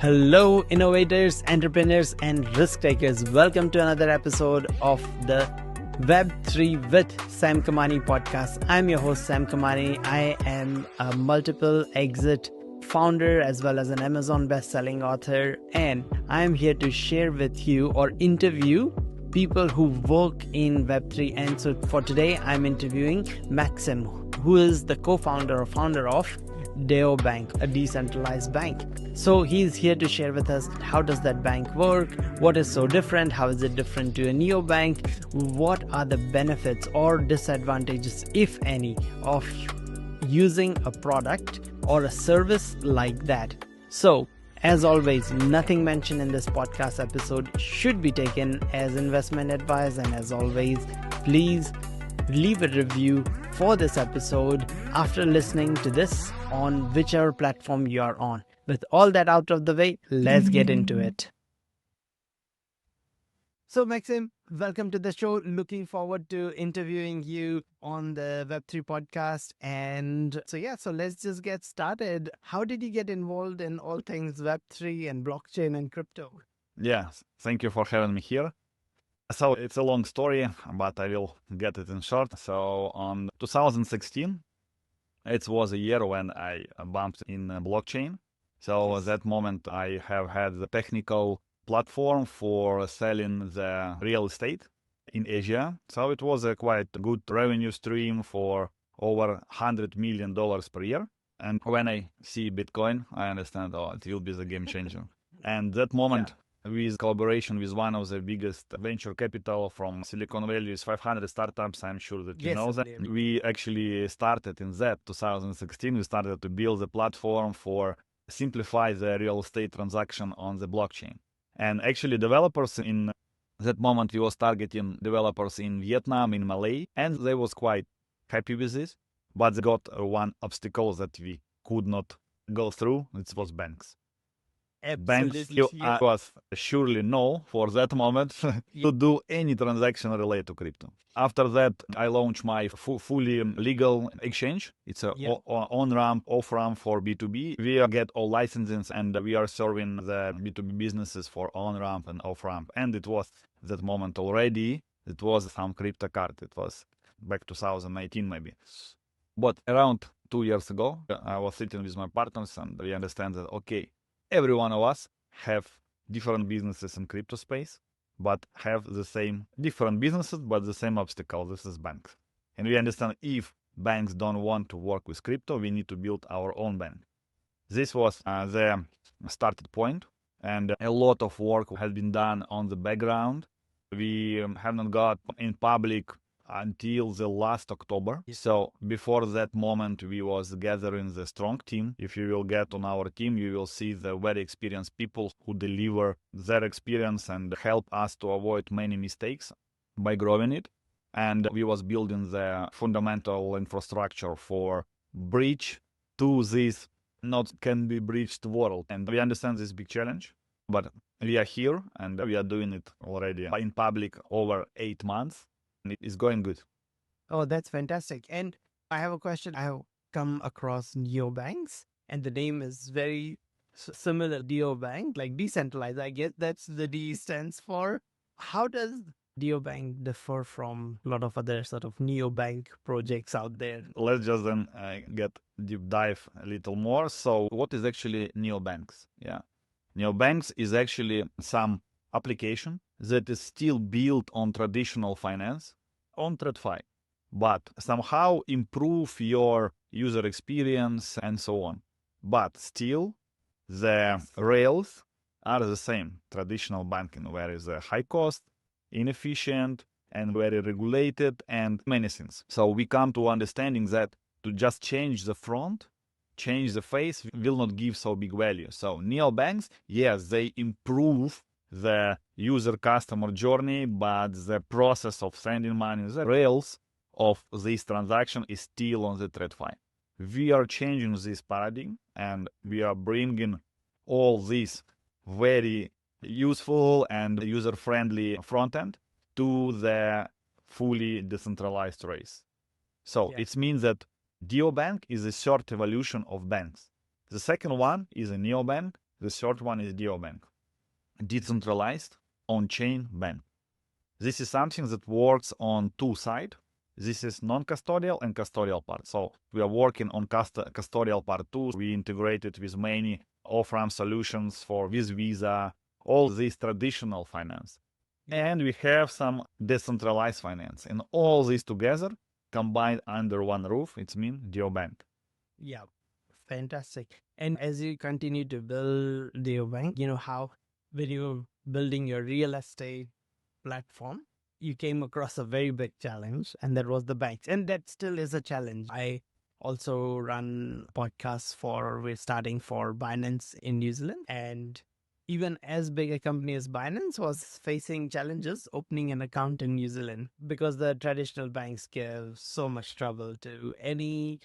Hello, innovators, entrepreneurs, and risk takers. Welcome to another episode of the Web3 with Sam Kamani podcast. I'm your host, Sam Kamani. I am a multiple exit founder as well as an Amazon best-selling author, and I'm here to share with you or interview people who work in Web3. And so for today, I'm interviewing Maksym, who is the co-founder or founder of Deobank, a decentralized bank. So he's here to share with us how does that bank work, what is so different, how is it different to a neobank, what are the benefits or disadvantages, if any, of using a product or a service like that. So as always, nothing mentioned in this podcast episode should be taken as investment advice, and as always, please leave a review for this episode after listening to this on whichever platform you are on. With all that out of the way, let's get into it. So Maksym, welcome to the show. Looking forward to interviewing you on the Web3 podcast. And so let's just get started. How did you get involved in all things Web3 and blockchain and crypto? Yeah, thank you for having me here. So it's a long story, but I will get it in short. So on 2016, it was a year when I bumped in blockchain. So at that moment, I have had the technical platform for selling the real estate in Asia. So it was a quite good revenue stream for over $100 million per year. And when I see Bitcoin, I understand, it will be the game changer. And that moment, with collaboration with one of the biggest venture capital from Silicon Valley, with 500 startups, I'm sure that you know that. We actually started in that 2016. We started to build the platform for simplify the real estate transaction on the blockchain. And actually developers in that moment, we was targeting developers in Vietnam, in Malay, and they was quite happy with this. But they got one obstacle that we could not go through. It was banks. Banks, you was surely no for that moment to do any transaction related to crypto. After that, I launched my fully legal exchange. It's a on-ramp, off-ramp for B2B. We get all licenses and we are serving the B2B businesses for on-ramp and off-ramp. And it was that moment already, it was some crypto card. It was back 2019 maybe. But around 2 years ago, I was sitting with my partners and we understand that, okay, every one of us have different businesses in crypto space, but have the same different businesses, but the same obstacle. This is banks. And we understand if banks don't want to work with crypto, we need to build our own bank. This was the starting point, and a lot of work has been done on the background. We haven't got in public until the last October. So before that moment, we was gathering the strong team. If you will get on our team, you will see the very experienced people who deliver their experience and help us to avoid many mistakes by growing it. And we was building the fundamental infrastructure for bridge to this not can be breached world. And we understand this big challenge, but we are here and we are doing it already in public over 8 months. It is going good. Oh, that's fantastic. And I have a question. I have come across neobanks, and the name is very similar. Deobank, like decentralized. I guess that's the D stands for. How does Deobank differ from a lot of other sort of neobank projects out there? Let's just then get deep dive a little more. So what is actually neobanks? Yeah. Neobanks is actually some application that is still built on traditional finance, on TradFi, but somehow improve your user experience and so on. But still, the rails are the same. Traditional banking, where is a high cost, inefficient, and very regulated, and many things. So we come to understanding that to just change the front, change the face, will not give so big value. So neobanks, yes, they improve the user customer journey, but the process of sending money, the rails of this transaction is still on the TradFi. We are changing this paradigm and we are bringing all this very useful and user-friendly front end to the fully decentralized rails. So it means that Deobank is a short evolution of banks. The second one is a neobank The third one is Deobank, decentralized on-chain bank. This is something that works on two sides. This is non-custodial and custodial part. So we are working on custodial part too. We integrated with many off-ramp solutions with Visa, all this traditional finance. And we have some decentralized finance. And all this together, combined under one roof, it's mean Deobank. Yeah, fantastic. And as you continue to build Deobank, how when you're building your real estate platform, you came across a very big challenge, and that was the banks. And that still is a challenge. I also run podcasts we're starting for Binance in New Zealand. And even as big a company as Binance was facing challenges opening an account in New Zealand because the traditional banks give so much trouble to any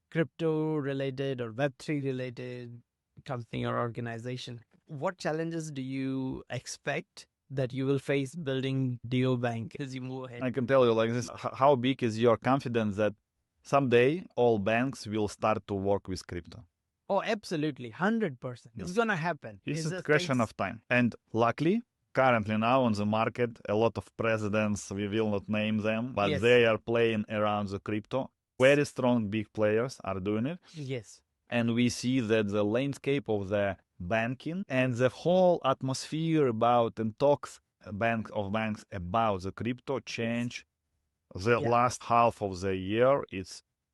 crypto related or Web3 related company or organization. What challenges do you expect that you will face building Deobank as you move ahead? I can tell you like this, how big is your confidence that someday all banks will start to work with crypto? Oh, absolutely. 100%. Yes. It's going to happen. It's a question of time. And luckily, currently now on the market, a lot of presidents, we will not name them, but yes, they are playing around the crypto. Very strong big players are doing it. Yes. And we see that the landscape of the banking and the whole atmosphere about and talks of banks about the crypto change the last half of the year.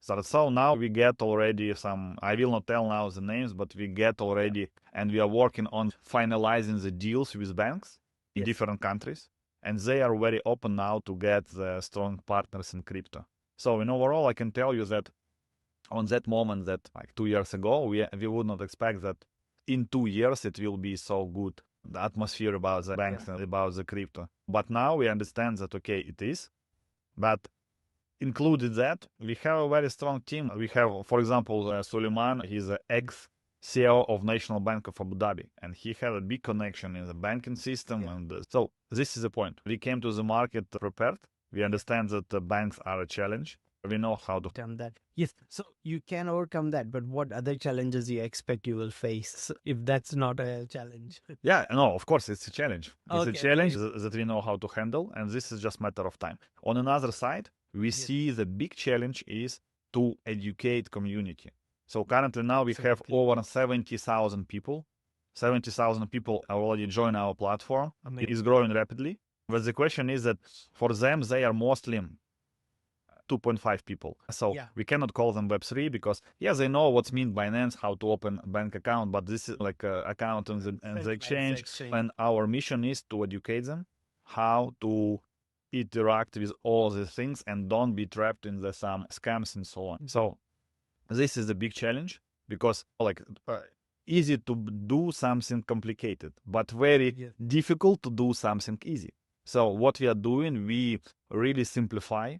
So now we get already some, I will not tell now the names, but we get already, and we are working on finalizing the deals with banks in different countries. And they are very open now to get the strong partners in crypto. So in overall, I can tell you that on that moment that like 2 years ago, we would not expect that in 2 years it will be so good, the atmosphere about the banks and about the crypto. But now we understand that, okay, it is. But included that, we have a very strong team. We have, for example, Suleiman, he's the ex-CEO of National Bank of Abu Dhabi, and he had a big connection in the banking system. Yeah. And so this is the point. We came to the market prepared. We understand that the banks are a challenge. We know how to overcome that. Yes, so you can overcome that, but what other challenges you expect you will face if that's not a challenge? Yeah, no, of course it's a challenge. It's a challenge that we know how to handle, and this is just a matter of time. On another side, we see the big challenge is to educate community. So currently now we have over 70,000 people. 70,000 people already joined our platform. It is growing rapidly. But the question is that for them, they are mostly 2.5 people. So we cannot call them Web3 because, they know what's mean Binance, how to open a bank account, but this is like an account on the exchange. And our mission is to educate them how to interact with all these things and don't be trapped in some scams and so on. So this is a big challenge because easy to do something complicated, but very difficult to do something easy. So what we are doing, we really simplify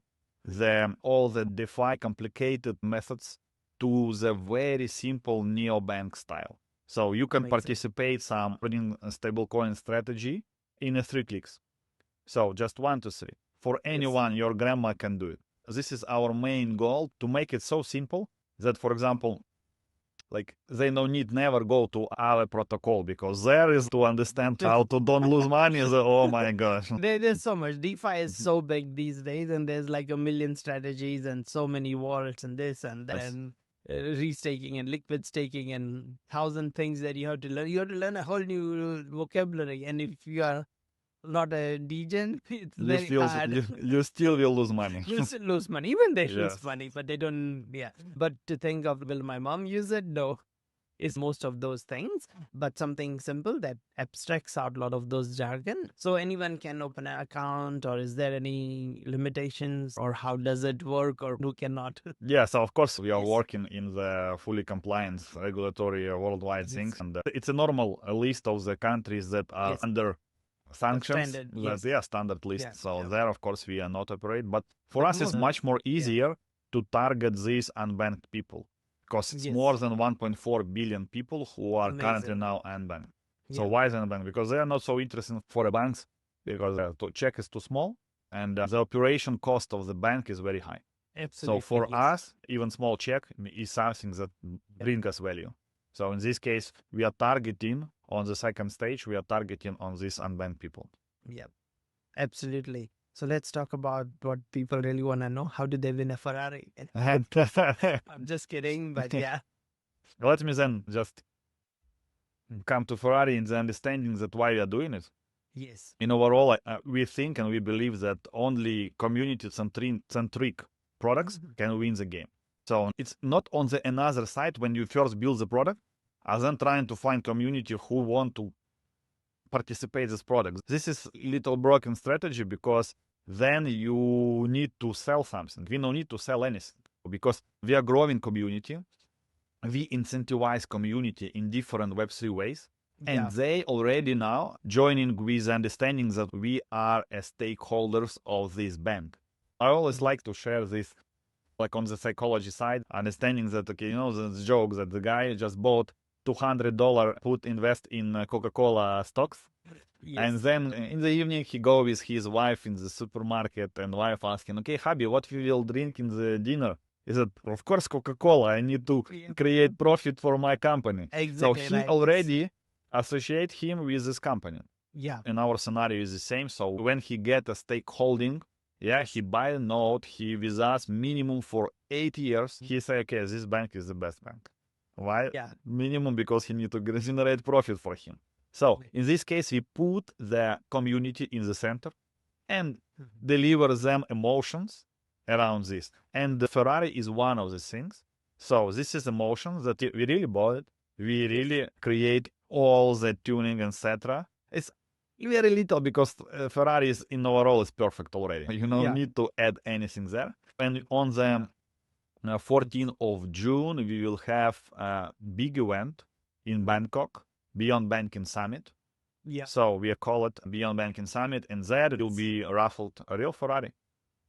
all the DeFi complicated methods to the very simple neobank style. So you can participate in a stablecoin strategy in 3 clicks. So just 1 to 3. For anyone, your grandma can do it. This is our main goal, to make it so simple that, for example, they no need never go to our protocol because there is to understand how to don't lose money. Oh my gosh. There's so much. DeFi is so big these days, and there's like a million strategies and so many wallets and this and then restaking and liquid staking and 1,000 things that you have to learn. You have to learn a whole new vocabulary, and if you are not a degen, it's very hard. You still will lose money. You still lose money. Even they lose money, but they don't, But to think of, will my mom use it? No. It's most of those things, but something simple that abstracts out a lot of those jargon. So anyone can open an account, or is there any limitations, or how does it work, or who cannot? So of course we are working in the fully compliant regulatory worldwide things. And it's a normal list of the countries that are under sanctions, standard list. There, of course, we are not operate. But for us, it's much more easier to target these unbanked people because it's more than 1.4 billion people who are currently now unbanked. So why is unbanked? Because they are not so interesting for the banks because the check is too small and the operation cost of the bank is very high. Absolutely. So for us, even small check is something that brings us value. So in this case, we are targeting on the second stage, we are targeting on these unbanked people. Yeah, absolutely. So let's talk about what people really want to know. How do they win a Ferrari? I'm just kidding, but yeah. Let me then just come to Ferrari in the understanding that why we are doing it. Yes. In overall, we think and we believe that only community-centric products can win the game. So it's not on the another side when you first build the product, and then trying to find community who want to participate in this product. This is little broken strategy because then you need to sell something. We don't need to sell anything because we are growing community. We incentivize community in different Web3 ways. And they already now joining with understanding that we are as stakeholders of this bank. I always like to share this, like on the psychology side, understanding that, okay, you know, the joke that the guy just bought $200 invest in Coca-Cola stocks. Yes. And then in the evening, he go with his wife in the supermarket and wife asking, okay, hubby, what we will drink in the dinner? He said, of course, Coca-Cola. I need to create profit for my company. Exactly. So he already associate him with this company. Yeah. And our scenario is the same. So when he get a stakeholding, he buy a note, he with us minimum for 8 years. He say, okay, this bank is the best bank. Why? Yeah. Minimum because he need to generate profit for him. So in this case, we put the community in the center and deliver them emotions around this. And the Ferrari is one of the things. So this is emotions that we really bought it. We really create all the tuning, etc. It's very little because Ferrari is in overall is perfect already. You don't need to add anything there. And on the 14th of June, we will have a big event in Bangkok, Beyond Banking Summit. Yeah. So we call it Beyond Banking Summit, and there it will be raffled a real Ferrari.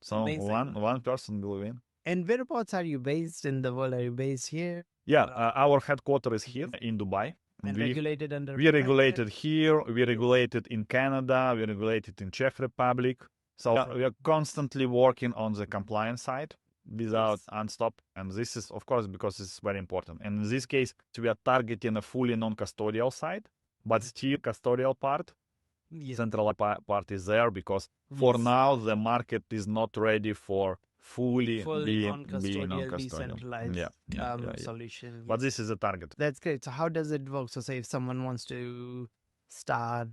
So one person will win. And whereabouts are you based in the world? Are you based here? Yeah, our headquarters is here in Dubai. And regulated under... We regulated here, we regulated in Canada, we regulated in Czech Republic. So we are constantly working on the compliance side without unstop. And this is, of course, because it's very important. And in this case, we are targeting a fully non-custodial side, but still custodial part. Central part is there because for now, the market is not ready for fully being non-custodial, decentralized solution. But this is the target. That's great. So how does it work? So say if someone wants to start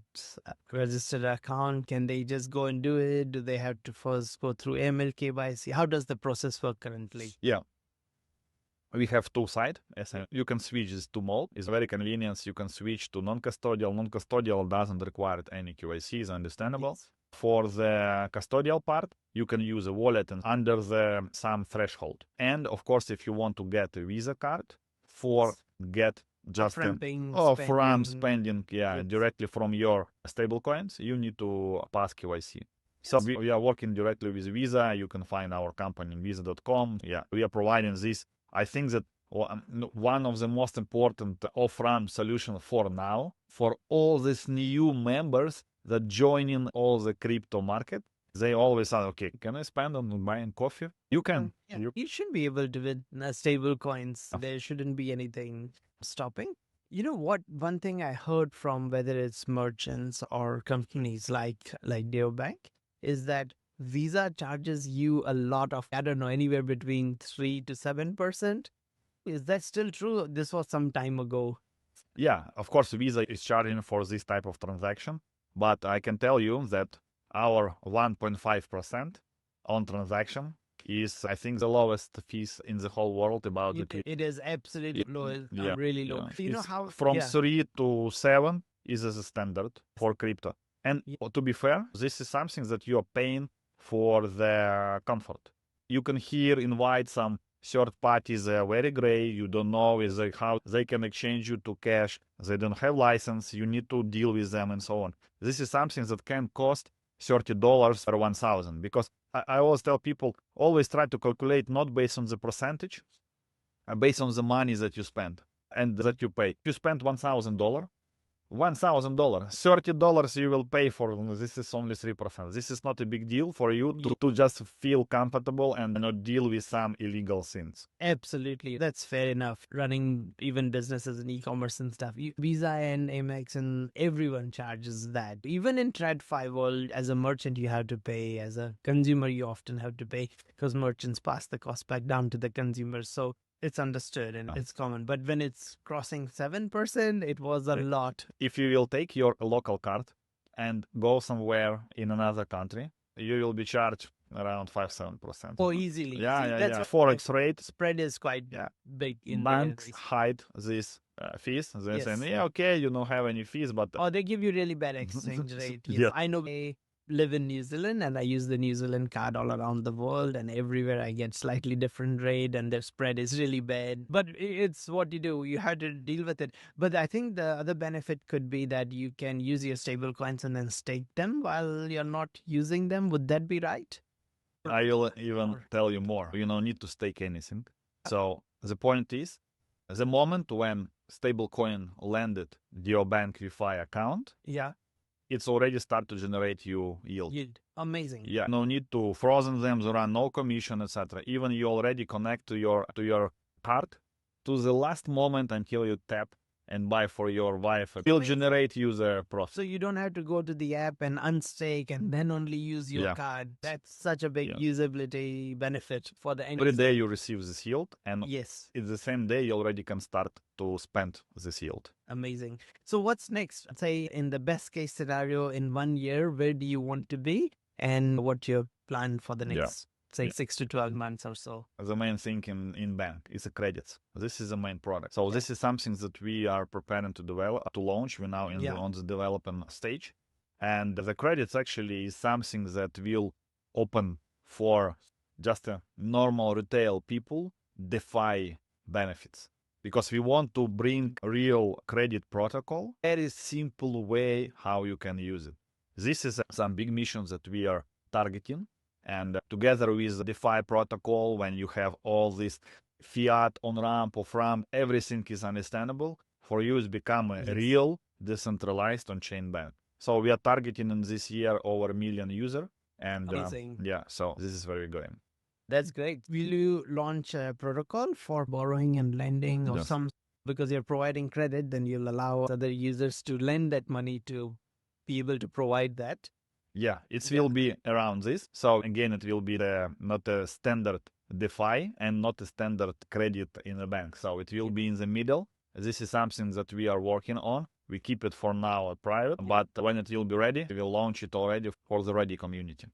a registered account, can they just go and do it? Do they have to first go through AML, KYC? How does the process work currently? Yeah. We have two sides. You can switch this to mode. It's very convenient. You can switch to non-custodial. Non-custodial doesn't require any QIC, is understandable. Yes. For the custodial part, you can use a wallet and under some threshold. And of course, if you want to get a Visa card for get just spending directly from your stablecoins, you need to pass KYC. Yes. So we are working directly with Visa. You can find our company visa.com. Yeah, we are providing this. I think that one of the most important off-ramp solutions for now, for all these new members that join in all the crypto market, they always are, okay, can I spend on buying coffee? You can. You should be able to with stable coins. There shouldn't be anything stopping. You know what? One thing I heard from whether it's merchants or companies like Deobank is that Visa charges you a lot of, I don't know, anywhere between 3 to 7%. Is that still true? This was some time ago. Yeah, of course, Visa is charging for this type of transaction. But I can tell you that our 1.5% on transaction is, I think, the lowest fees in the whole world. It is absolutely low, really low. Yeah. You know how from 3 to 7 is as a standard for crypto. And to be fair, this is something that you are paying for the comfort. You can here invite some third parties, they are very gray. You don't know how they can exchange you to cash. They don't have license. You need to deal with them and so on. This is something that can cost $30 per 1,000 because I always tell people, always try to calculate not based on the percentage, based on the money that you spend and that you pay. If you spend $1,000, $1,000, $30 you will pay for. This is only 3%. This is not a big deal for you to just feel comfortable and not deal with some illegal things. Absolutely. That's fair enough. Running even businesses and e-commerce and stuff. Visa and Amex and everyone charges that. Even in TradFi world, as a merchant, you have to pay. As a consumer, you often have to pay because merchants pass the cost back down to the consumers. So it's understood and it's common. But when it's crossing 7%, it was a lot. If you will take your local card and go somewhere in another country, you will be charged around 5-7%. Oh, easily. Yeah. Forex rate. Spread is quite big in banks hide these fees. They say, okay, you don't have any fees, but... Oh, they give you really bad exchange rate. Yes. I know. I live in New Zealand and I use the New Zealand card all around the world, and everywhere I get slightly different rate and their spread is really bad. But it's what you do. You have to deal with it. But I think the other benefit could be that you can use your stable coins and then stake them while you're not using them. Would that be right? I will even tell you more. You don't need to stake anything. So the point is, the moment when stablecoin landed Deobank WeFi account, it's already start to generate you yield. Amazing. Yeah, no need to frozen them, there are no commission, etc. Even you already connect to your card to the last moment until you tap and buy for your wife. It will generate user profit. So you don't have to go to the app and unstake and then only use your card. That's such a big usability benefit for the end. Every day you receive this yield, and it's the same day you already can start to spend this yield. Amazing. So what's next? Say in the best case scenario, in 1 year, where do you want to be and what's your plan for the next? Say 6 to 12 months or so. The main thing in bank is the credits. This is the main product. So this is something that we are preparing to develop, to launch. We're now on the development stage. And the credits actually is something that will open for just a normal retail people DeFi benefits. Because we want to bring real credit protocol, very simple way how you can use it. This is some big missions that we are targeting. And together with the DeFi protocol, when you have all this fiat on-ramp, off-ramp, everything is understandable. For you, it's become a real decentralized on-chain bank. So we are targeting in this year over 1 million users. And so this is where we're going. That's great. Will you launch a protocol for borrowing and lending or some, because you're providing credit, then you'll allow other users to lend that money to be able to provide that? Yeah, it will be around this. So again, it will be not a standard DeFi and not a standard credit in a bank. So it will be in the middle. This is something that we are working on. We keep it for now private, but when it will be ready, we will launch it already for the ready community.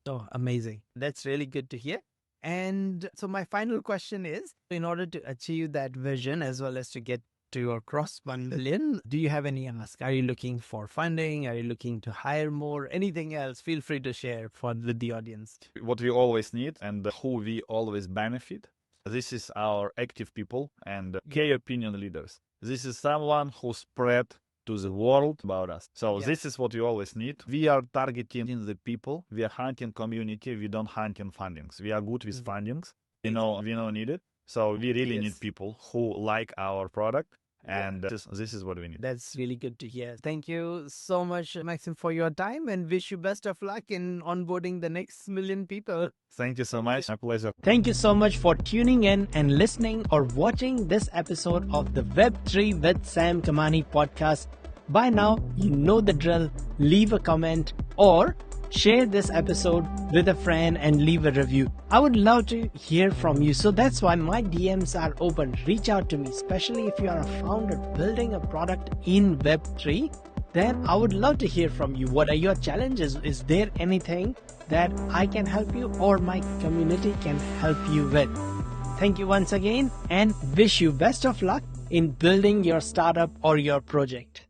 Oh, amazing. That's really good to hear. And so my final question is, in order to achieve that vision as well as to get to your cross 1 million, do you have any ask? Are you looking for funding? Are you looking to hire more? Anything else? Feel free to share with the audience. What we always need and who we always benefit, this is our active people and key opinion leaders. This is someone who spread to the world about us. So this is what we always need. We are targeting the people. We are hunting community. We don't hunting fundings. We are good with fundings. We don't need it. So we really need people who like our product. And this is what we need. That's really good to hear. Thank you so much, Maksym, for your time, and wish you best of luck in onboarding the next 1 million people. Thank you so much. My pleasure. Thank you so much for tuning in and listening or watching this episode of the Web3 with Sam Kamani podcast. By now, you know the drill. Leave a comment or share this episode with a friend and leave a review. I would love to hear from you. So that's why my DMs are open. Reach out to me, especially if you are a founder building a product in Web3. Then I would love to hear from you. What are your challenges? Is there anything that I can help you or my community can help you with? Thank you once again and wish you best of luck in building your startup or your project.